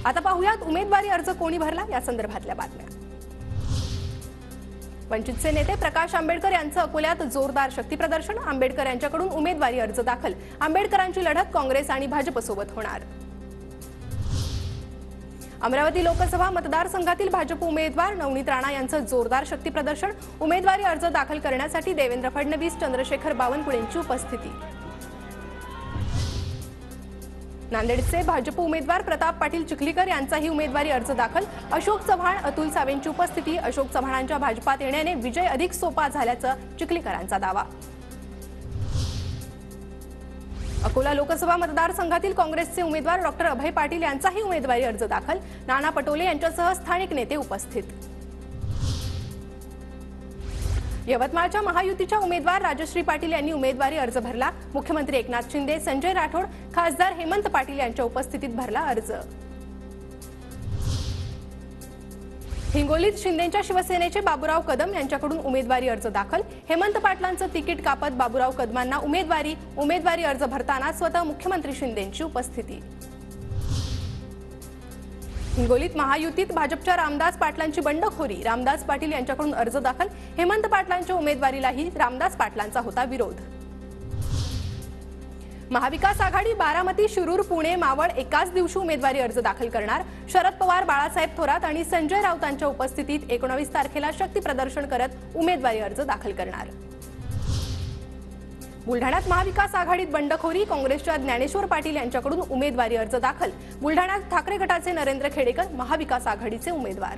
आता पाहूयात उमेदवारी अर्ज कोणी भरला या संदर्भातल्या बातम्या। वंचितचे नेते प्रकाश आंबेडकर यांचं अकोल्यात जोरदार शक्ती प्रदर्शन। आंबेडकर यांच्याकडून उमेदवारी अर्ज दाखल। आंबेडकरांची लढत काँग्रेस आणि भाजपसोबत होणार। अमरावती लोकसभा मतदारसंघातील भाजप उमेदवार नवनीत राणा यांचं जोरदार शक्ती प्रदर्शन। उमेदवारी अर्ज दाखल करण्यासाठी देवेंद्र फडणवीस, चंद्रशेखर बावनकुळेंची उपस्थिती। नांदेडचे भाजप उमेदवार प्रताप पाटील चिखलीकर यांचाही उमेदवारी अर्ज दाखल। अशोक चव्हाण, अतुल सावेंची उपस्थिती। अशोक चव्हाणांच्या भाजपात येण्याने विजय अधिक सोपा झाल्याचा चिखलीकरांचा दावा। अकोला लोकसभा मतदारसंघातील काँग्रेसचे उमेदवार डॉक्टर अभय पाटील यांचाही उमेदवारी अर्ज दाखल। नाना पटोले यांच्यासह स्थानिक नेते उपस्थित। यवतमाळच्या महायुतीच्या उमेदवार राजश्री पाटील यांनी उमेदवारी अर्ज भरला। मुख्यमंत्री एकनाथ शिंदे, संजय राठोड, खासदार हेमंत पाटील यांच्या उपस्थितीत भरला अर्ज। हिंगोलीत शिंदेच्या शिवसेनेचे बाबूराव कदम यांच्याकडून उमेदवारी अर्ज दाखल। हेमंत पाटलांचं तिकीट कापत बाबूराव कदमांना उमेदवारी अर्ज भरताना स्वतः मुख्यमंत्री शिंदेंची उपस्थिती। हिंगोलीत महायुतीत भाजपच्या रामदास पाटलांची बंडखोरी। रामदास पाटील यांच्याकडून अर्ज दाखल। हेमंत पाटलांच्या उमेदवारीलाही रामदास पाटलांचा होता विरोध। महाविकास आघाडी बारामती, शिरूर, पुणे, मावळ एकाच दिवशी उमेदवारी अर्ज दाखल करणार। शरद पवार, बाळासाहेब थोरात आणि संजय राऊतांच्या उपस्थितीत 19 तारखेला शक्ती प्रदर्शन करत उमेदवारी अर्ज दाखल करणार। बुलढाण्यात महाविकास आघाडीत बंडखोरी। काँग्रेसच्या ज्ञानेश्वर पाटील यांच्याकडून उमेदवारी अर्ज दाखल। बुलढाण्यात ठाकरे गटाचे नरेंद्र खेडेकर महाविकास आघाडीचे उमेदवार।